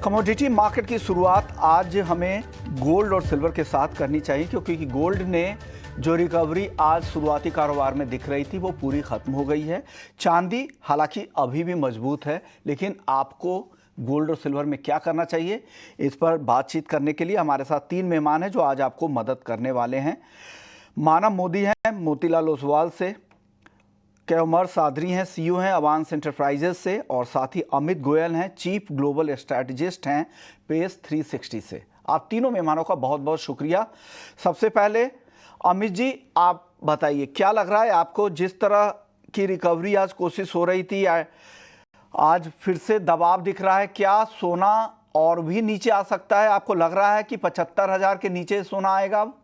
Commodity market की शुरुआत आज हमें गोल्ड और सिल्वर के साथ करनी चाहिए, क्योंकि गोल्ड ने जो रिकवरी आज शुरुआती कारोबार में दिख रही थी वो पूरी खत्म हो गई है। चांदी हालांकि अभी भी मजबूत है, लेकिन आपको गोल्ड और सिल्वर में क्या करना चाहिए, इस पर बातचीत करने के लिए हमारे साथ तीन मेहमान हैं जो आज आपको मदद करने वाले हैं। मानव मोदी हैं मोतीलाल ओसवाल से, कैमर सादरी हैं सीईओ हैं अवांस एंटरप्राइजेज से, और साथ ही अमित गोयल हैं चीफ ग्लोबल स्ट्रैटेजिस्ट हैं पेस 360 से। आप तीनों मेहमानों का बहुत बहुत शुक्रिया। सबसे पहले अमित जी, आप बताइए क्या लग रहा है आपको, जिस तरह की रिकवरी आज कोशिश हो रही थी, आज फिर से दबाव दिख रहा है, क्या सोना और भी नीचे आ सकता है? आपको लग रहा है कि 75,000 के नीचे सोना आएगा अब?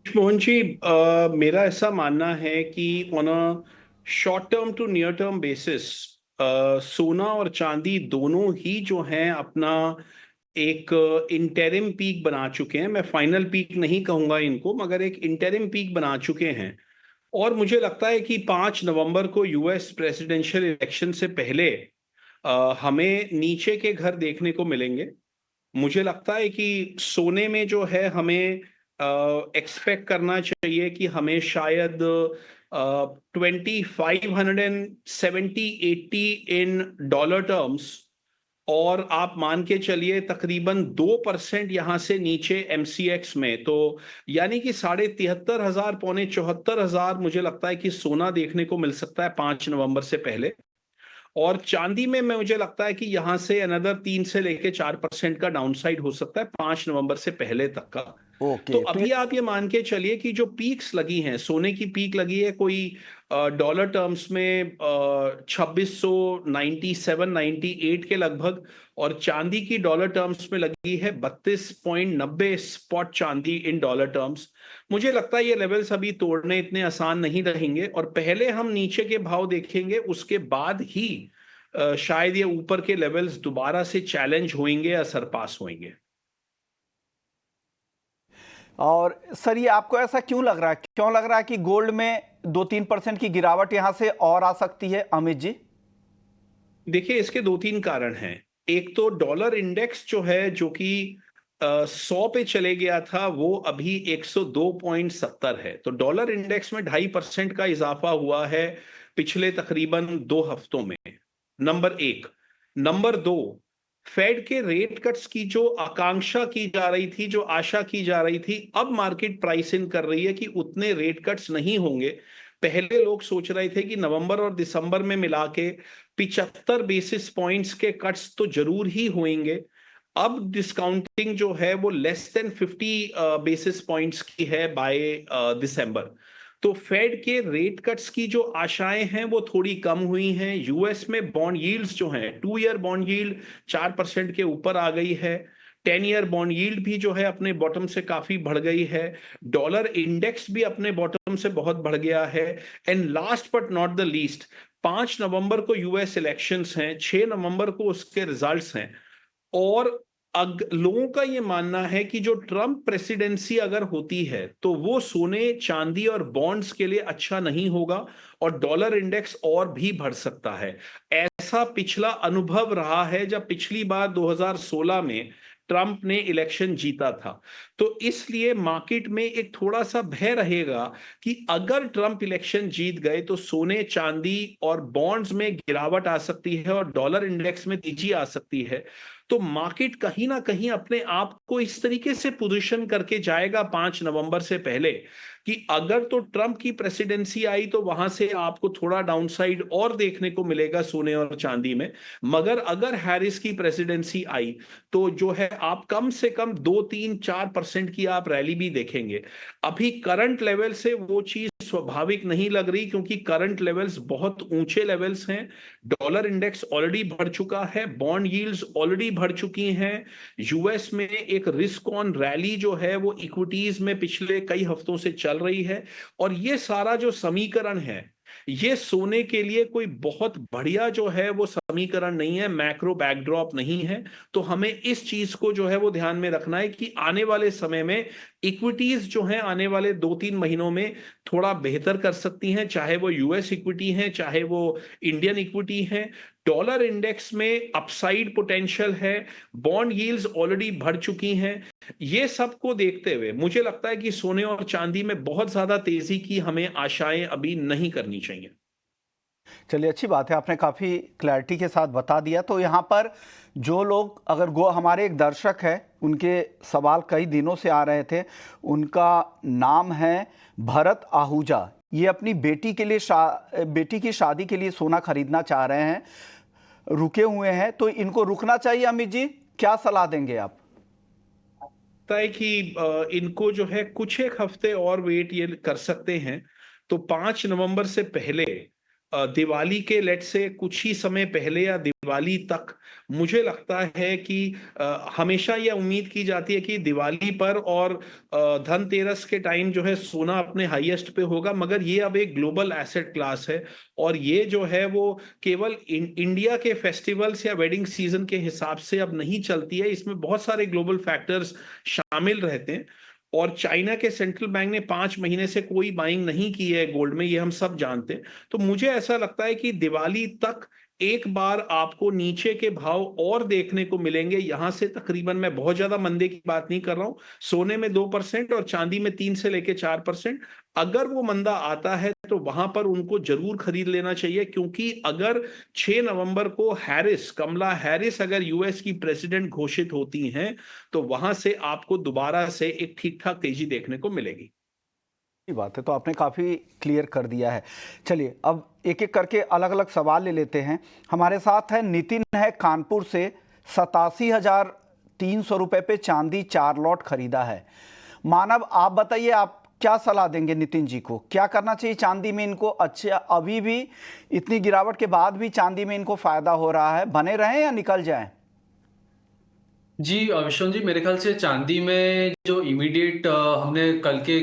मोहन जी, मेरा ऐसा मानना है कि on a short term to near term basis सोना और चांदी दोनों ही जो हैं अपना एक इंटरिम पीक बना चुके हैं। मैं फाइनल पीक नहीं कहूंगा इनको, मगर एक इंटरिम पीक बना चुके हैं। और मुझे लगता है कि 5 नवंबर को यूएस प्रेसिडेंशियल इलेक्शन से पहले हमें नीचे के घर देखने को मिलेंगे। मुझे लगता है कि सोने में जो है हमें एक्सपेक्ट करना चाहिए कि हमें शायद 2570-80 इन डॉलर टर्म्स, और आप मान के चलिए तकरीबन 2% यहां से नीचे एमसीएक्स में, तो यानी कि 73,500 पौने 74,000 मुझे लगता है कि सोना देखने को मिल सकता है 5 नवंबर से पहले। और चांदी में मुझे लगता है कि यहां से अनदर 3 से लेके 4% का डाउनसाइड हो सकता है 5 नवंबर से पहले तक का। तो ओके, तो अभी आप ये मान के चलिए कि जो पीक्स लगी हैं, सोने की पीक लगी है कोई डॉलर टर्म्स में 2697-98 के लगभग, और चांदी की डॉलर टर्म्स में लगी है 32.90 स्पॉट चांदी इन डॉलर टर्म्स। मुझे लगता है ये लेवल्स अभी तोड़ने इतने आसान नहीं रहेंगे, और पहले हम नीचे के भाव देखेंगे, उसके बाद ही शायद ये ऊपर के लेवल्स दोबारा से चैलेंज होंगे या सरपास होंगे। और सर, ये आपको ऐसा क्यों लग रहा है, क्यों लग रहा है कि गोल्ड में 2-3% की गिरावट यहां से और आ सकती है अमित जी? देखिए, इसके 2-3 कारण हैं। एक तो डॉलर इंडेक्स जो है, जो कि 100 पे चले गया था, वो अभी 102.70 है। तो डॉलर इंडेक्स में 2.5% का इजाफा हुआ है पिछले तकरीबन 2 हफ्तों में। नंबर एक। नंबर दो, फेड के रेट कट्स की जो आकांक्षा की जा रही थी, जो आशा की जा रही थी, अब मार्केट प्राइस इन कर रही है कि उतने रेट कट्स नहीं होंगे। पहले लोग सोच रहे थे कि नवंबर और दिसंबर में मिला के 75 बेसिस पॉइंट्स के कट्स तो जरूर ही होंगे। अब डिस्काउंटिंग जो है वो लेस देन 50 बेसिस पॉइंट्स की है बाय दिसंबर। तो फेड के रेट कट्स की जो आशाएं हैं वो थोड़ी कम हुई हैं। यूएस में बॉन्ड यील्ड्स जो हैं, 2 ईयर बॉन्ड यील्ड 4% के ऊपर आ गई है। 10 ईयर बॉन्ड यील्ड भी जो है अपने बॉटम से काफी बढ़ गई है। डॉलर इंडेक्स भी अपने बॉटम से बहुत बढ़ गया है। And last but not the least, 5 नवंबर को यूएस इलेक्शंस हैं, 6 नवंबर को उसके रिजल्ट्स हैं। और लोगों का ये मानना है कि जो ट्रंप प्रेसिडेंसी अगर होती है तो वो सोने चांदी और बॉन्ड्स के लिए अच्छा नहीं होगा, और डॉलर इंडेक्स और भी बढ़ सकता है। ऐसा पिछला अनुभव रहा है जब पिछली बार 2016 में ट्रंप ने इलेक्शन जीता था। तो इसलिए मार्केट में एक थोड़ा सा भय रहेगा कि अगर ट्रंप इलेक्शन जीत गए तो सोने चांदी और बॉन्ड्स में गिरावट आ सकती है और डॉलर इंडेक्स में तेजी आ सकती है। तो मार्केट कहीं ना कहीं अपने आप को इस तरीके से पोजीशन करके जाएगा 5 नवंबर से पहले कि अगर तो ट्रंप की प्रेसिडेंसी आई तो वहां से आपको थोड़ा डाउनसाइड और देखने को मिलेगा सोने और चांदी में। मगर अगर हैरिस की प्रेसिडेंसी आई तो जो है आप कम से कम 2-3-4% की आप रैली भी देखेंगे। अभी करंट लेवल से वो चीज स्वाभाविक नहीं लग रही, क्योंकि करंट लेवल्स बहुत ऊंचे लेवल्स हैं। डॉलर इंडेक्स ऑलरेडी बढ़ चुका है, बॉन्ड यील्ड्स ऑलरेडी बढ़ चुकी हैं। यूएस में एक रिस्क ऑन रैली जो है वो इक्विटीज में पिछले कई हफ्तों से चल रही है। और ये सारा जो समीकरण है, ये सोने के लिए कोई बहुत बढ़िया जो है वो समीकरण नहीं है, मैक्रो बैकड्रॉप नहीं है। तो हमें इस चीज को जो है वो ध्यान में रखना है कि आने वाले समय में इक्विटीज जो हैं आने वाले 2-3 महीनों में थोड़ा बेहतर कर सकती हैं, चाहे वो यूएस इक्विटी है, चाहे वो इंडियन इक्विटी है। डॉलर इंडेक्स में अपसाइड पोटेंशियल है, बॉन्ड यील्ड्स ऑलरेडी बढ़ चुकी हैं। ये सब को देखते हुए मुझे लगता है कि सोने और चांदी में बहुत ज्यादा तेजी की हमें आशाएं अभी नहीं करनी चाहिए। चलिए, अच्छी बात है, आपने काफ़ी क्लैरिटी के साथ बता दिया। तो यहाँ पर जो लोग अगर हमारे एक दर्शक है, उनके सवाल कई दिनों से आ रहे थे। उनका नाम है भरत आहूजा। ये अपनी बेटी के लिए बेटी की शादी के लिए सोना खरीदना चाह रहे हैं, रुके हुए हैं। तो इनको रुकना चाहिए अमित जी, क्या सलाह देंगे आप? लगता है कि इनको जो है कुछ एक हफ्ते और वेट ये कर सकते हैं। तो 5 नवंबर से पहले दिवाली के लेट से कुछ ही समय पहले या दिवाली तक मुझे लगता है कि हमेशा यह उम्मीद की जाती है कि दिवाली पर और धनतेरस के टाइम जो है सोना अपने हाईएस्ट पे होगा, मगर ये अब एक ग्लोबल एसेट क्लास है और ये जो है वो केवल इंडिया के फेस्टिवल्स या वेडिंग सीजन के हिसाब से अब नहीं चलती है। इसमें बहुत सारे ग्लोबल फैक्टर्स शामिल रहते हैं और चाइना के सेंट्रल बैंक ने 5 महीने से कोई बाइंग नहीं की है गोल्ड में, ये हम सब जानते हैं। तो मुझे ऐसा लगता है कि दिवाली तक एक बार आपको नीचे के भाव और देखने को मिलेंगे। यहां से तकरीबन, मैं बहुत ज्यादा मंदे की बात नहीं कर रहा हूं, सोने में 2% और चांदी में 3 से लेके 4%। अगर वो मंदा आता है तो वहां पर उनको जरूर खरीद लेना चाहिए, क्योंकि अगर 6 नवंबर को कमला हैरिस अगर यूएस की प्रेसिडेंट घोषित होती हैं तो वहां से आपको दोबारा से एक ठीक ठाक तेजी देखने को मिलेगी। बात है, तो आपने काफ़ी क्लियर कर दिया है। चलिए, अब एक एक करके अलग अलग सवाल ले लेते हैं। हमारे साथ है नितिन, है कानपुर से। 87,300 रुपये पे चांदी 4 लॉट खरीदा है। मानव, आप बताइए, आप क्या सलाह देंगे नितिन जी को? क्या करना चाहिए चांदी में इनको? अच्छा, अभी भी इतनी गिरावट के बाद भी चांदी में इनको फायदा हो रहा है, बने रहें या निकल जाएं? जी विश्वनाथ जी, मेरे ख्याल से चांदी में जो इमीडिएट हमने कल के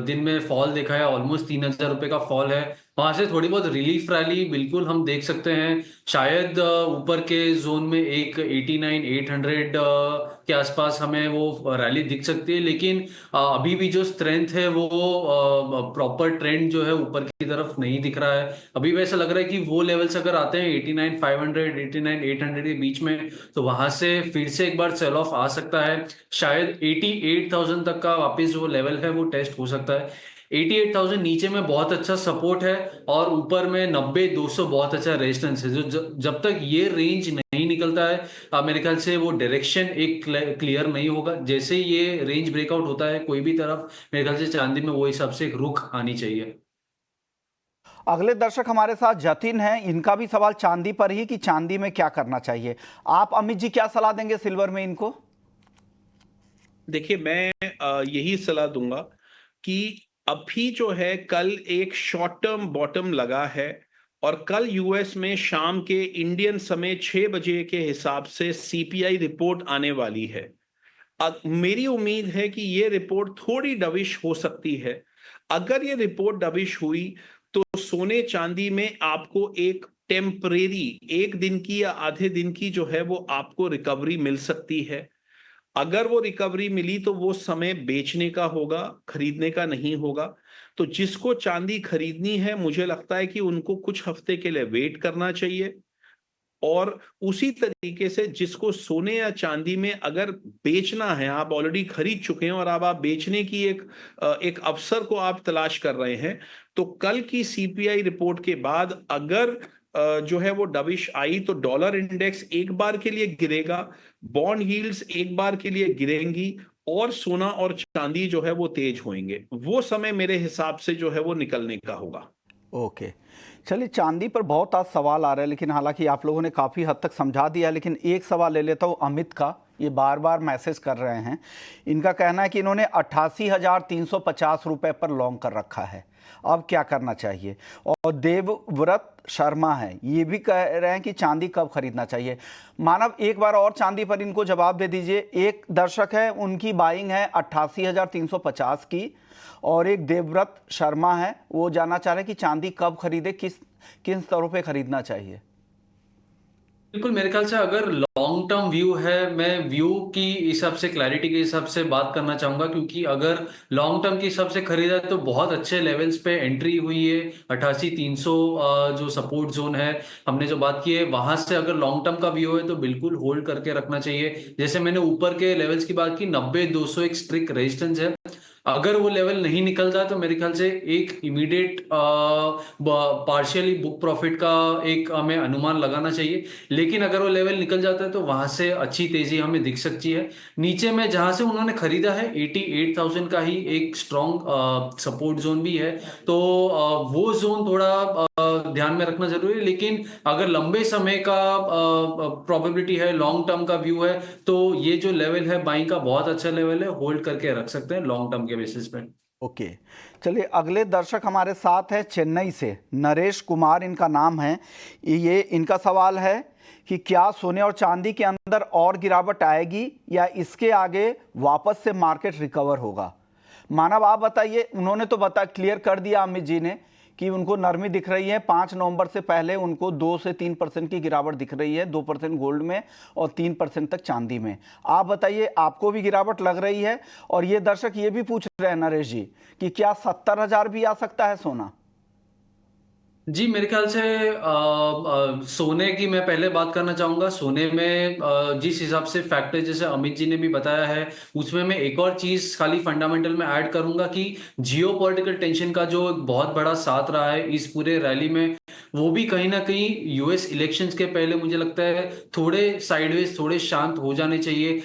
दिन में फॉल देखा है, ऑलमोस्ट 3,000 रुपये का फॉल है। वहां से थोड़ी बहुत रिलीफ रैली बिल्कुल हम देख सकते हैं। शायद ऊपर के जोन में एक 89,800 के आसपास हमें वो रैली दिख सकती है, लेकिन अभी भी जो स्ट्रेंथ है वो प्रॉपर ट्रेंड जो है ऊपर की तरफ नहीं दिख रहा है। अभी भी ऐसा लग रहा है कि वो लेवल्स अगर आते हैं 89,500 89,800 के बीच में, तो वहां से फिर से एक बार सेल ऑफ आ सकता है। शायद 88,000 तक का वापस जो लेवल है वो टेस्ट हो सकता है। 88,000 नीचे में बहुत अच्छा सपोर्ट है और ऊपर में 90,200 बहुत अच्छा रेजिस्टेंस है। जो जब तक ये रेंज नहीं निकलता है, मेरे ख्याल से वो डायरेक्शन एक क्लियर नहीं होगा। जैसे ये रेंज ब्रेकआउट होता है कोई भी तरफ, मेरे ख्याल से चांदी में वो हिसाब से एक रुख आनी चाहिए। अगले दर्शक हमारे साथ जतिन हैं। इनका भी सवाल चांदी पर ही कि चांदी में क्या करना चाहिए। आप अमित जी क्या सलाह देंगे सिल्वर में इनको? देखिए, मैं यही सलाह दूंगा कि अभी जो है कल एक शॉर्ट टर्म बॉटम लगा है और कल यूएस में शाम के इंडियन समय 6 बजे के हिसाब से सीपीआई रिपोर्ट आने वाली है। अब मेरी उम्मीद है कि ये रिपोर्ट थोड़ी डविश हो सकती है। अगर ये रिपोर्ट डविश हुई तो सोने चांदी में आपको एक टेम्परेरी, एक दिन की या आधे दिन की जो है वो आपको रिकवरी मिल सकती है। अगर वो रिकवरी मिली तो वो समय बेचने का होगा, खरीदने का नहीं होगा। तो जिसको चांदी खरीदनी है, मुझे लगता है कि उनको कुछ हफ्ते के लिए वेट करना चाहिए। और उसी तरीके से जिसको सोने या चांदी में अगर बेचना है, आप ऑलरेडी खरीद चुके हैं और अब आप बेचने की एक अवसर को आप तलाश कर रहे हैं, तो कल की सीपीआई रिपोर्ट के बाद अगर जो है वो डविश आई तो डॉलर इंडेक्स एक बार के लिए गिरेगा, बॉन्ड यील्ड्स एक बार के लिए गिरेंगी और सोना और चांदी जो है वो तेज होंगे। वो समय मेरे हिसाब से जो है वो निकलने का होगा। ओके, चलिए, चांदी पर बहुत आज सवाल आ रहे हैं, लेकिन हालांकि आप लोगों ने काफ़ी हद तक समझा दिया। लेकिन एक सवाल ले लेता हूँ अमित का। ये बार बार मैसेज कर रहे हैं। इनका कहना है कि इन्होंने 88,350 रुपये पर लॉन्ग कर रखा है, अब क्या करना चाहिए? और देवव्रत शर्मा है, ये भी कह रहे हैं कि चांदी कब खरीदना चाहिए। मानव, एक बार और चांदी पर इनको जवाब दे दीजिए। एक दर्शक है, उनकी बाइंग है 88,350 की, और एक देवव्रत शर्मा है, वो जानना चाह रहे हैं कि चांदी कब खरीदे, किन स्तरों पे खरीदना चाहिए। बिल्कुल मेरे ख्याल से अगर लॉन्ग टर्म व्यू है, मैं व्यू की हिसाब से, क्लैरिटी के हिसाब से बात करना चाहूंगा, क्योंकि अगर लॉन्ग टर्म के हिसाब से खरीदा है तो बहुत अच्छे लेवल्स पे एंट्री हुई है। 88,300 जो सपोर्ट जोन है, हमने जो बात की है, वहां से अगर लॉन्ग टर्म का व्यू है तो बिल्कुल होल्ड करके रखना चाहिए। जैसे मैंने ऊपर के लेवल्स की बात की, 90-200 एक स्ट्रिक्ट रेजिस्टेंस है। अगर वो लेवल नहीं निकलता तो मेरे ख्याल से एक इमीडिएट पार्शियली बुक प्रॉफिट का एक हमें अनुमान लगाना चाहिए। लेकिन अगर वो लेवल निकल जाता है तो वहां से अच्छी तेजी हमें दिख सकती है। नीचे में जहां से उन्होंने खरीदा है 88,000 का ही एक स्ट्रॉन्ग सपोर्ट जोन भी है। तो वो जोन थोड़ा ध्यान में रखना जरूरी है। लेकिन अगर लंबे समय का प्रोबेबिलिटी है, लॉन्ग टर्म का व्यू है, तो ये जो लेवल है बाइंग का बहुत अच्छा लेवल है, होल्ड करके रख सकते हैं लॉन्ग टर्म के बेसिस पे। ओके, चलिए अगले दर्शक हमारे साथ है चेन्नई से, नरेश कुमार इनका नाम है। ये इनका सवाल है कि क्या सोने और चांदी के अंदर और गिरावट आएगी या इसके आगे वापस से मार्केट रिकवर होगा? मानव आप बताइए। उन्होंने तो क्लियर कर दिया अमित जी ने कि उनको नरमी दिख रही है। 5 नवंबर से पहले उनको 2 से 3% की गिरावट दिख रही है, 2% गोल्ड में और 3% तक चांदी में। आप बताइए, आपको भी गिरावट लग रही है? और ये दर्शक ये भी पूछ रहे हैं नरेश जी कि क्या 70,000 भी आ सकता है सोना? जी मेरे ख्याल से सोने की मैं पहले बात करना चाहूंगा। सोने में जिस हिसाब से फैक्टर जैसे अमित जी ने भी बताया है, उसमें मैं एक और चीज खाली फंडामेंटल में ऐड करूंगा कि जियो पॉलिटिकल टेंशन का जो एक बहुत बड़ा साथ रहा है इस पूरे रैली में, वो भी कहीं ना कहीं यूएस इलेक्शंस के पहले मुझे लगता है थोड़े साइडवेज, थोड़े शांत हो जाने चाहिए।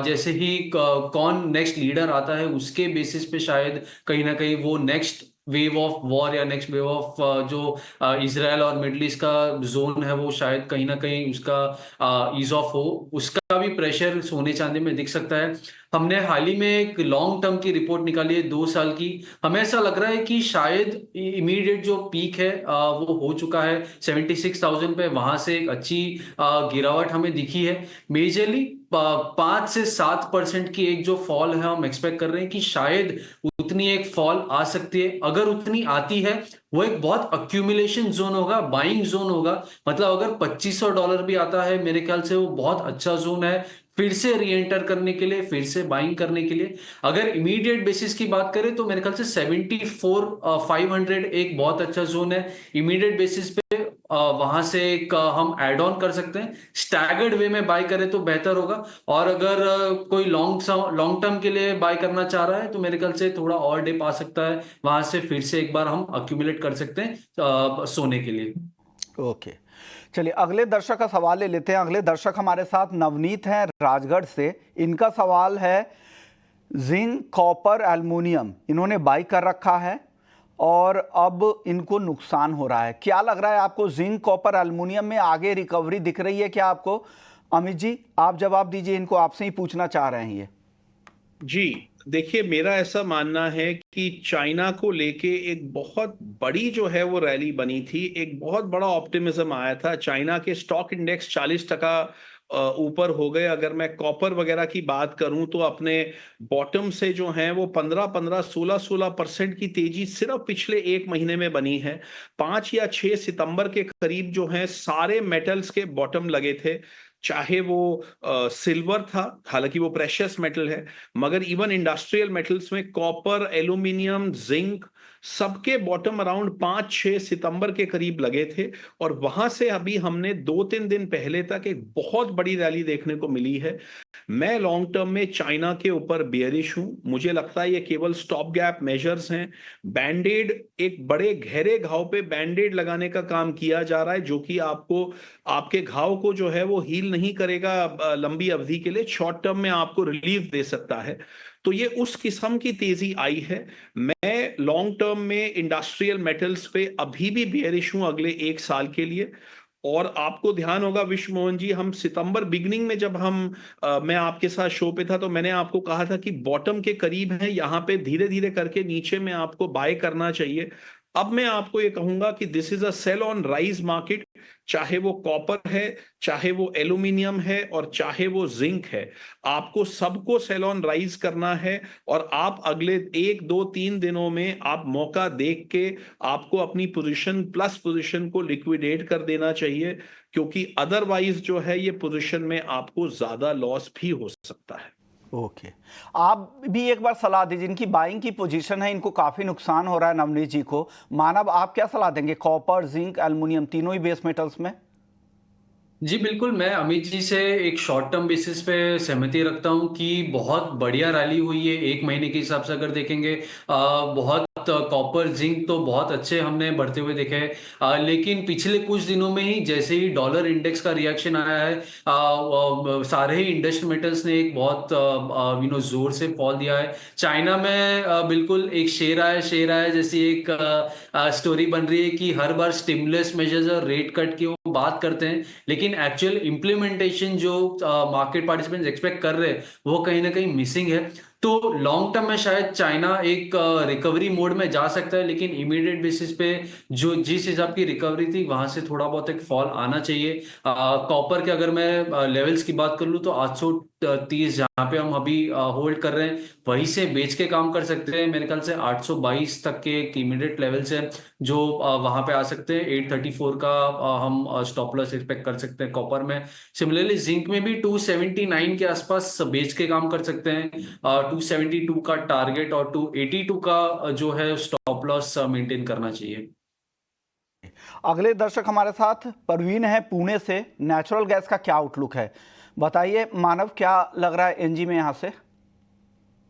जैसे ही कौन नेक्स्ट लीडर आता है उसके बेसिस पे शायद कहीं ना कहीं वो नेक्स्ट वेव ऑफ वॉर या नेक्स्ट वेव ऑफ जो इजराइल और मिडल ईस्ट का जोन है, वो शायद कहीं ना कहीं उसका ईज ऑफ हो, उसका भी प्रेशर सोने चांदी में दिख सकता है। हमने हाल ही में एक लॉन्ग टर्म की रिपोर्ट निकाली है 2 साल की। हमें ऐसा लग रहा है कि शायद इमीडिएट जो पीक है वो हो चुका है 76,000 पे। वहां से एक अच्छी गिरावट हमें दिखी है। मेजरली 5 से 7% की एक जो फॉल है हम एक्सपेक्ट कर रहे हैं कि शायद उतनी एक फॉल आ सकती है। अगर उतनी आती है, वो एक बहुत अक्यूमुलेशन जोन होगा, बाइंग जोन होगा। मतलब अगर $2,500 भी आता है, मेरे ख्याल से वो बहुत अच्छा जोन है फिर से री एंटर करने के लिए, फिर से बाइंग करने के लिए। अगर इमीडिएट बेसिस की बात करें तो मेरे ख्याल से 74,500 एक बहुत अच्छा जोन है इमीडिएट बेसिस पे। वहां से एक हम एड ऑन कर सकते हैं। स्टैगर्ड वे में बाय करें तो बेहतर होगा। और अगर कोई लॉन्ग टर्म के लिए बाय करना चाह रहा है तो मेरे ख्याल से थोड़ा और डिप आ सकता है, वहां से फिर से एक बार हम अक्यूमुलेट कर सकते हैं सोने के लिए। ओके, चलिए अगले दर्शक का सवाल ले लेते हैं। अगले दर्शक हमारे साथ नवनीत हैं राजगढ़ से। इनका सवाल है जिंक, कॉपर, एल्युमिनियम इन्होंने बाई कर रखा है और अब इनको नुकसान हो रहा है। क्या लग रहा है आपको, जिंक, कॉपर, एल्युमिनियम में आगे रिकवरी दिख रही है क्या आपको? अमित जी आप जवाब दीजिए, इनको आपसे ही पूछना चाह रहे हैं ये। जी देखिए, मेरा ऐसा मानना है कि चाइना को लेके एक बहुत बड़ी जो है वो रैली बनी थी, एक बहुत बड़ा ऑप्टिमिज्म आया था। चाइना के स्टॉक इंडेक्स 40% ऊपर हो गए। अगर मैं कॉपर वगैरह की बात करूं तो अपने बॉटम से जो है वो 15-15, 16-16% की तेजी सिर्फ पिछले एक महीने में बनी है। 5 या 6 सितंबर के करीब जो है सारे मेटल्स के बॉटम लगे थे। चाहे वो सिल्वर था, हालांकि वो प्रेशियस मेटल है, मगर इवन इंडस्ट्रियल मेटल्स में कॉपर, एल्यूमिनियम, जिंक सबके बॉटम अराउंड 5-6 सितंबर के करीब लगे थे। और वहां से अभी हमने 2-3 दिन पहले तक एक बहुत बड़ी रैली देखने को मिली है। मैं लॉन्ग टर्म में चाइना के ऊपर बेयरिश हूं। मुझे लगता है ये केवल स्टॉप गैप मेजर्स हैं। बैंडेड, एक बड़े गहरे घाव पे बैंडेड लगाने का काम किया जा रहा है, जो कि आपको आपके घाव को जो है वो हील नहीं करेगा लंबी अवधि के लिए, शॉर्ट टर्म में आपको रिलीफ दे सकता है। तो ये उस किस्म की तेजी आई है। मैं लॉन्ग टर्म में इंडस्ट्रियल मेटल्स पे अभी भी बेयरिश हूं अगले 1 साल के लिए। और आपको ध्यान होगा विश्व मोहन जी, हम सितंबर बिगनिंग में जब मैं आपके साथ शो पे था तो मैंने आपको कहा था कि बॉटम के करीब है, यहाँ पे धीरे धीरे करके नीचे में आपको बाय करना चाहिए। अब मैं आपको ये कहूंगा कि this is a sell on rise market, चाहे वो कॉपर है, चाहे वो एल्यूमिनियम है और चाहे वो जिंक है, आपको सबको सेल ऑन राइज करना है। और आप अगले 1 2 3 दिनों में आप मौका देख के आपको अपनी पोजीशन प्लस पोजीशन को लिक्विडेट कर देना चाहिए, क्योंकि अदरवाइज जो है ये पोजीशन में आपको ज्यादा लॉस भी हो सकता है। ओके, आप भी एक बार सलाह दीजिए। जिनकी बाइंग की पोजीशन है, इनको काफी नुकसान हो रहा है, नवनीत जी को। मानव, आप क्या सलाह देंगे कॉपर, जिंक, एल्युमिनियम तीनों ही बेस मेटल्स में? जी बिल्कुल, मैं अमित जी से एक शॉर्ट टर्म बेसिस पे सहमति रखता हूँ कि बहुत बढ़िया रैली हुई है। 1 महीने के हिसाब से अगर देखेंगे बहुत कॉपर जिंक तो बहुत अच्छे हमने बढ़ते हुए देखे हैं। लेकिन पिछले कुछ दिनों में ही जैसे ही डॉलर इंडेक्स का रिएक्शन आया है, सारे ही इंडस्ट्रियल मेटल्स ने एक बहुत जोर से फॉल दिया है। चाइना में बिल्कुल एक शेर आया जैसी एक स्टोरी बन रही है कि हर बार स्टिमुलस मेजर्स और रेट कट की वो बात करते हैं, लेकिन एक्चुअल इंप्लीमेंटेशन जो मार्केट पार्टिसिपेंट्स एक्सपेक्ट कर रहे हैं वो कहीं ना कहीं मिसिंग है। तो लॉन्ग टर्म में शायद चाइना एक रिकवरी मोड में जा सकता है, लेकिन इमीडिएट बेसिस पे जो जिस हिसाब की रिकवरी थी वहां से थोड़ा बहुत एक फॉल आना चाहिए। कॉपर के अगर मैं लेवल्स की बात कर लूँ तो 830 जहां पे हम अभी होल्ड कर रहे हैं वहीं से बेच के काम कर सकते हैं। मेरे ख्याल से 822 तक के एक इमीडिएट लेवल्स है जो वहां पे आ सकते हैं। 834 का हम स्टॉप लॉस एक्सपेक्ट कर सकते हैं कॉपर में। सिमिलरली जिंक में भी 279 के आसपास बेच के काम कर सकते हैं। 272 का टारगेट और 282 का जो है स्टॉप लॉस मेंटेन करना चाहिए। अगले दर्शक हमारे साथ परवीन है पुणे से। नेचुरल गैस का क्या आउटलुक है, बताइए। मानव, क्या लग रहा है एनजी में यहाँ से?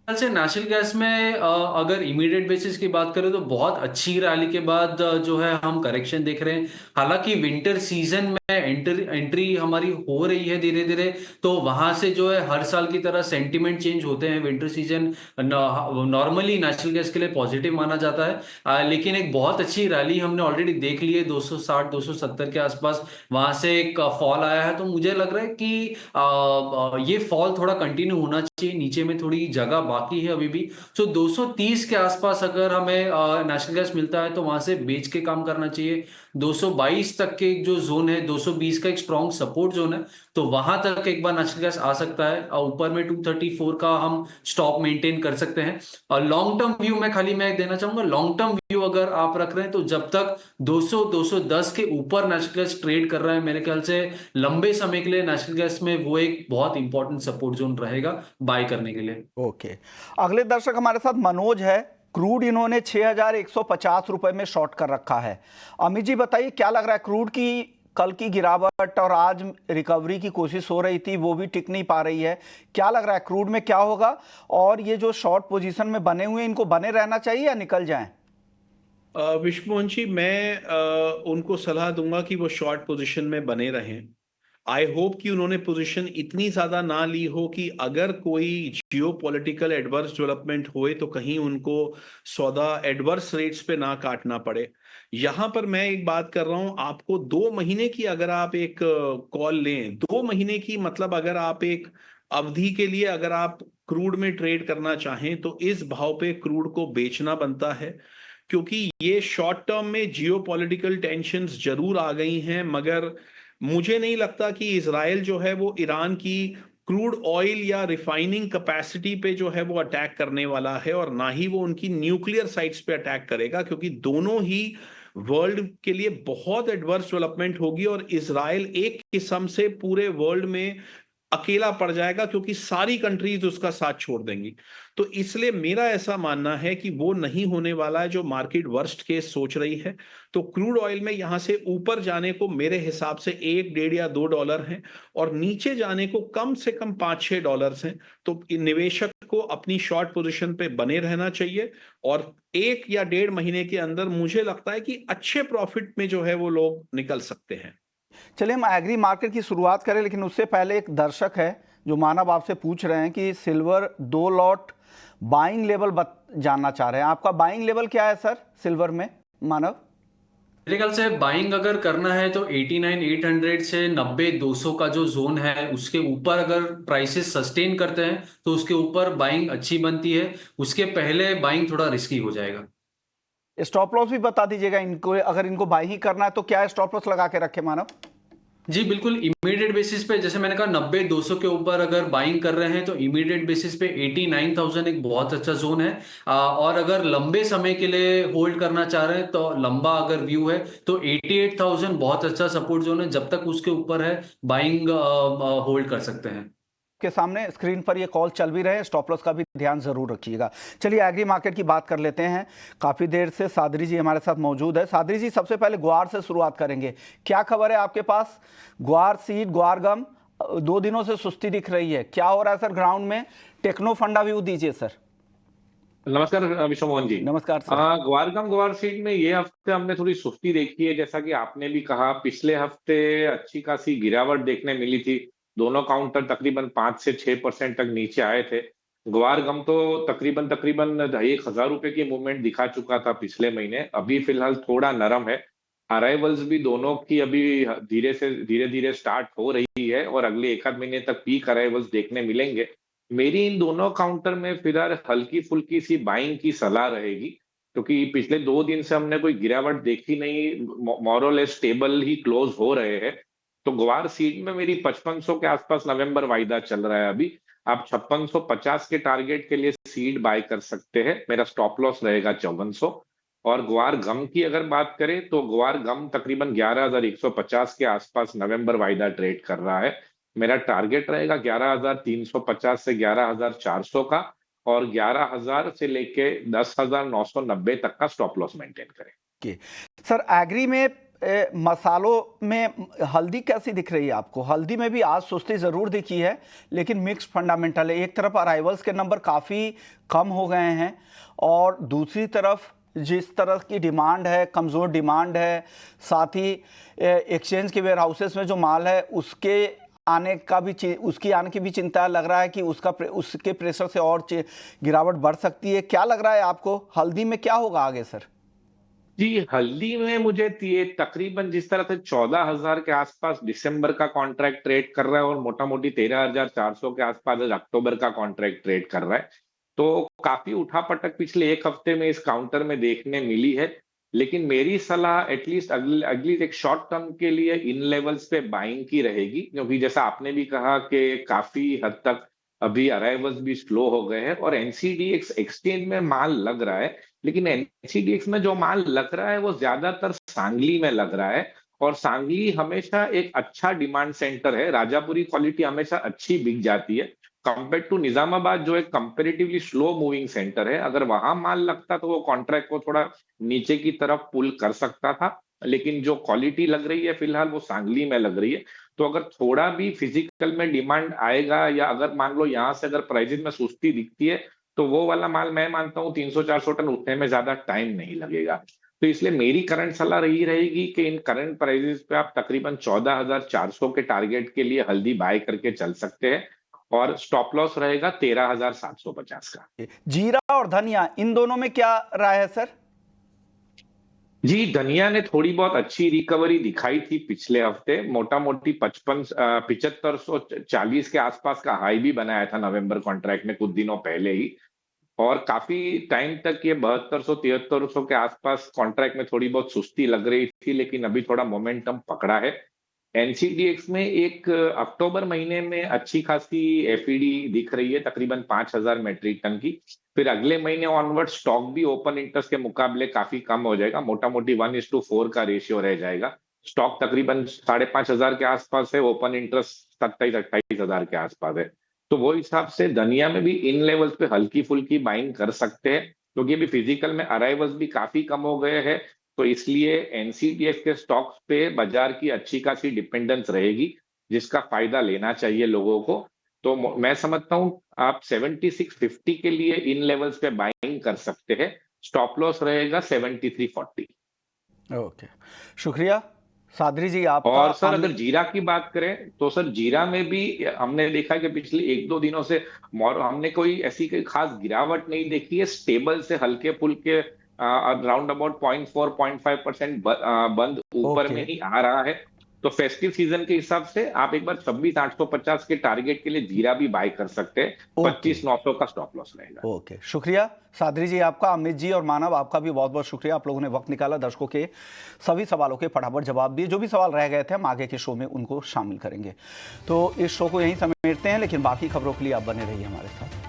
से नेचुरल गैस में अगर इमीडिएट बेसिस की बात करें तो बहुत अच्छी रैली के बाद जो है हम करेक्शन देख रहे हैं। हालांकि विंटर सीजन में एंट्री हमारी हो रही है धीरे धीरे, तो वहां से जो है हर साल की तरह सेंटिमेंट चेंज होते हैं। Winter season normally natural gas के लिए पॉजिटिव माना जाता है, लेकिन एक बहुत अच्छी रैली हमने ऑलरेडी देख ली है 260 270 के आसपास। वहां से एक फॉल आया है, तो मुझे लग रहा है कि ये फॉल थोड़ा कंटिन्यू होना चाहिए। नीचे में थोड़ी जगह बाकी है अभी भी। तो 230 के आसपास अगर हमें नेशनल गैस मिलता है तो वहां से बेच के काम करना चाहिए। 222 तक के जो जोन है, 220 का एक स्ट्रॉन्ग सपोर्ट जोन है, तो वहां तक एक बार नेशनल गैस आ सकता है। और ऊपर में 234 का हम स्टॉप मेंटेन कर सकते हैं। और लॉन्ग टर्म व्यू में खाली मैं देना चाहूंगा, लॉन्ग टर्म व्यू अगर आप रख रहे हैं तो जब तक 200 210 के ऊपर नेशनल गैस ट्रेड कर रहा है, मेरे ख्याल से लंबे समय के लिए नेशनल गैस में वो एक बहुत इंपॉर्टेंट सपोर्ट जोन रहेगा बाय करने के लिए। ओके, अगले दर्शक हमारे साथ मनोज है। क्रूड इन्होंने 6,150 रुपए में शॉर्ट कर रखा है। अमित जी बताइए, क्या लग रहा है क्रूड की कल की गिरावट और आज रिकवरी की कोशिश हो रही थी वो भी टिक नहीं पा रही है, क्या लग रहा है क्रूड में क्या होगा? और ये जो शॉर्ट पोजीशन में बने हुए हैं, इनको बने रहना चाहिए या निकल जाएं? विश्वमोहन जी, मैं उनको सलाह दूंगा कि वो शॉर्ट पोजीशन में बने रहें। आई होप कि उन्होंने पोजीशन इतनी ज्यादा ना ली हो कि अगर कोई जियो पॉलिटिकल एडवर्स डेवलपमेंट हुए तो कहीं उनको सौदा एडवर्स रेट्स पे ना काटना पड़े। यहां पर मैं एक बात कर रहा हूं, आपको 2 महीने की अगर आप एक कॉल लें, 2 महीने की मतलब अगर आप एक अवधि के लिए अगर आप क्रूड में ट्रेड करना चाहें तो इस भाव पे क्रूड को बेचना बनता है, क्योंकि ये शॉर्ट टर्म में जियो पॉलिटिकल टेंशंस जरूर आ गई हैं, मगर मुझे नहीं लगता कि इजराइल जो है वो ईरान की क्रूड ऑयल या रिफाइनिंग कैपेसिटी पे जो है वो अटैक करने वाला है, और ना ही वो उनकी न्यूक्लियर साइट्स पे अटैक करेगा, क्योंकि दोनों ही वर्ल्ड के लिए बहुत एडवर्स डेवलपमेंट होगी और इजराइल एक किस्म से पूरे वर्ल्ड में अकेला पड़ जाएगा, क्योंकि सारी कंट्रीज उसका साथ छोड़ देंगी। तो इसलिए मेरा ऐसा मानना है कि वो नहीं होने वाला है जो मार्केट वर्स्ट केस सोच रही है। तो क्रूड ऑयल में यहां से ऊपर जाने को मेरे हिसाब से 1 1.5 या 2 डॉलर हैं, और नीचे जाने को कम से कम 5 6 डॉलर हैं। तो निवेशक को अपनी शॉर्ट पोजीशन पे बने रहना चाहिए, और 1 या 1.5 महीने के अंदर मुझे लगता है कि अच्छे प्रॉफिट में जो है वो लोग निकल सकते हैं। चलिए, हम एग्री मार्केट की शुरुआत करें, लेकिन उससे पहले एक दर्शक है जो मानव आपसे पूछ रहे हैं कि सिल्वर 2 लॉट बाइंग लेवल जानना चाह रहे हैं। आपका बाइंग लेवल क्या है सर सिल्वर में, मानव? मेरे ख्याल से बाइंग अगर करना है तो 89 800 से 90 200 का जो जोन है उसके ऊपर अगर प्राइसेस सस्टेन करते हैं तो उसके ऊपर बाइंग अच्छी बनती है। उसके पहले बाइंग थोड़ा रिस्की हो जाएगा। स्टॉप लॉस भी बता दीजिएगा इनको, अगर इनको बाई ही करना है तो क्या स्टॉप लॉस लगा के रखे मानव? जी बिल्कुल, इमीडिएट बेसिस पे जैसे मैंने कहा 90-200 के ऊपर अगर बाइंग कर रहे हैं तो इमीडिएट बेसिस पे 89,000 एक बहुत अच्छा जोन है। और अगर लंबे समय के लिए होल्ड करना चाह रहे हैं तो लंबा अगर व्यू है तो 88,000 बहुत अच्छा सपोर्ट जोन है। जब तक उसके ऊपर है बाइंग होल्ड कर सकते हैं। के सामने स्क्रीन पर ये कॉल चल भी रहे हैं, स्टॉप लॉस का भी ध्यान जरूर रखिएगा। चलिए एग्री मार्केट की बात कर लेते हैं। काफ़ी देर से सादरी जी हमारे साथ मौजूद है। सादरी जी, सबसे पहले ग्वार से शुरुआत करेंगे। क्या खबर है आपके पास? ग्वार सीड, ग्वार गम 2 दिनों से सुस्ती दिख रही है, क्या हो रहा है सर ग्राउंड में? टेक्नो फंडा व्यू दीजिए सर। नमस्कार विश्व मोहन जी। नमस्कार सर। ग्वारगम ग्वार सीड में ये हफ्ते हमने थोड़ी सुस्ती देखी है, जैसा कि आपने भी कहा। पिछले हफ्ते अच्छी खासी गिरावट देखने मिली थी। दोनों काउंटर तकरीबन 5 से 6% तक नीचे आए थे। ग्वारगम तो तकरीबन तकरीबन 1,000 रुपए की मूवमेंट दिखा चुका था पिछले महीने। अभी फिलहाल थोड़ा नरम है। अराइवल्स भी दोनों की अभी धीरे धीरे स्टार्ट हो रही है और अगले 1 आध महीने तक पीक अराइवल्स देखने मिलेंगे। मेरी इन दोनों काउंटर में फिलहाल हल्की फुल्की सी बाइंग की सलाह रहेगी, क्योंकि पिछले 2 दिन से हमने कोई गिरावट देखी नहीं। मोरलेस स्टेबल ही क्लोज हो रहे हैं। तो ग्वार सीड में मेरी 5500 के आसपास नवंबर वायदा चल रहा है। अभी आप 5650 के टारगेट के लिए सीड बाय कर सकते हैं। मेरा स्टॉप लॉस रहेगा 5400। और ग्वार गम की अगर बात करें तो ग्वार गम तकरीबन 11,150 के आसपास नवंबर वायदा ट्रेड कर रहा है। मेरा टारगेट रहेगा 11,350 से 11,400 का, और 11,000 से लेके 10,990 तक का स्टॉप लॉस मेंटेन करें। सर एग्री में मसालों में हल्दी कैसी दिख रही है आपको? हल्दी में भी आज सुस्ती जरूर दिखी है, लेकिन मिक्स्ड फंडामेंटल है। एक तरफ अराइवल्स के नंबर काफ़ी कम हो गए हैं और दूसरी तरफ जिस तरह की डिमांड है, कमज़ोर डिमांड है, साथ ही एक्सचेंज के वेयर हाउसेस में जो माल है उसके आने की भी चिंता लग रहा है कि उसके प्रेशर से और गिरावट बढ़ सकती है। क्या लग रहा है आपको, हल्दी में क्या होगा आगे सर? जी, हल्दी में मुझे ये तकरीबन जिस तरह से 14,000 के आसपास दिसंबर का कॉन्ट्रैक्ट ट्रेड कर रहा है और मोटा मोटी 13,400 के आसपास अक्टूबर का कॉन्ट्रैक्ट ट्रेड कर रहा है, तो काफी उठापटक पिछले 1 हफ्ते में इस काउंटर में देखने मिली है। लेकिन मेरी सलाह एटलीस्ट अगली एक शॉर्ट टर्म के लिए इन लेवल्स पे बाइंग की रहेगी, क्योंकि जैसा आपने भी कहा कि काफी हद तक अभी अराइवल्स भी स्लो हो गए हैं और एनसीडीएक्स एक्सचेंज में माल लग रहा है। लेकिन एनसीडीएक्स में जो माल लग रहा है वो ज्यादातर सांगली में लग रहा है, और सांगली हमेशा एक अच्छा डिमांड सेंटर है। राजापुरी क्वालिटी हमेशा अच्छी बिक जाती है कंपेयर टू निजामाबाद, जो एक कंपेरेटिवली स्लो मूविंग सेंटर है। अगर वहां माल लगता तो वो कॉन्ट्रैक्ट को थोड़ा नीचे की तरफ पुल कर सकता था, लेकिन जो क्वालिटी लग रही है फिलहाल वो सांगली में लग रही है। तो अगर थोड़ा भी फिजिकल में डिमांड आएगा, या अगर मान लो यहाँ से अगर प्राइजेस में सुस्ती दिखती है, तो वो वाला माल मैं मानता हूँ 300-400 टन उठने में ज्यादा टाइम नहीं लगेगा। तो इसलिए मेरी करंट सलाह रही रहेगी कि इन करंट प्राइजेस पे आप तकरीबन 14,400 के टारगेट के लिए हल्दी बाय करके चल सकते हैं, और स्टॉप लॉस रहेगा 13,750 का। जीरा और धनिया, इन दोनों में क्या राय है सर? जी, धनिया ने थोड़ी बहुत अच्छी रिकवरी दिखाई थी पिछले हफ्ते। मोटा मोटी 7540 के आसपास का हाई भी बनाया था नवंबर कॉन्ट्रैक्ट में कुछ दिनों पहले ही। और काफी टाइम तक ये 7200-7300 के आसपास कॉन्ट्रैक्ट में थोड़ी बहुत सुस्ती लग रही थी, लेकिन अभी थोड़ा मोमेंटम पकड़ा है। एनसीडीएक्स में एक अक्टूबर महीने में अच्छी खासी एफईडी दिख रही है, तकरीबन 5,000 मेट्रिक टन की। फिर अगले महीने ऑनवर्ड स्टॉक भी ओपन इंटरेस्ट के मुकाबले काफी कम हो जाएगा, मोटा मोटी 1:4 का रेशियो रह जाएगा। स्टॉक तकरीबन 5,500 के आसपास है, ओपन इंटरेस्ट 27-28 हजार के आसपास है। तो वो हिसाब से धनिया में भी इन लेवल्स पे हल्की फुल्की बाइंग कर सकते हैं, क्योंकि अभी फिजिकल में अराइवल्स भी काफी कम हो गए हैं। तो इसलिए एनसीडीएक्स के स्टॉक्स पे बाजार की अच्छी खासी डिपेंडेंस रहेगी, जिसका फायदा लेना चाहिए लोगों को। तो मैं समझता हूं आप 7650 के लिए इन लेवल्स पे बाइंग कर सकते हैं। स्टॉप लॉस रहेगा 7340। ओके, शुक्रिया सादरी जी आपका। और सर अगर जीरा की बात करें तो सर जीरा में भी हमने देखा कि पिछले 1-2 दिनों से हमने कोई ऐसी कोई खास गिरावट नहीं देखी है। स्टेबल से हल्के फुल्के राउंड अबाउट 0.4-0.5% बंद ऊपर में ही आ रहा है। तो फेस्टिव सीजन के हिसाब से आप एक बार 26,850 के टारगेट के लिए जीरा भी बाय कर सकते हैं। 25,900 का स्टॉप लॉस रहेगा। ओके, शुक्रिया सादरी जी आपका। अमित जी और मानव आपका भी बहुत बहुत शुक्रिया, आप लोगों ने वक्त निकाला, दर्शकों के सभी सवालों के फटाफट जवाब दिए। जो भी सवाल रह गए थे हम आगे के शो में उनको शामिल करेंगे। तो इस शो को यहीं समेटते हैं, लेकिन बाकी खबरों के लिए आप बने रहिए हमारे साथ।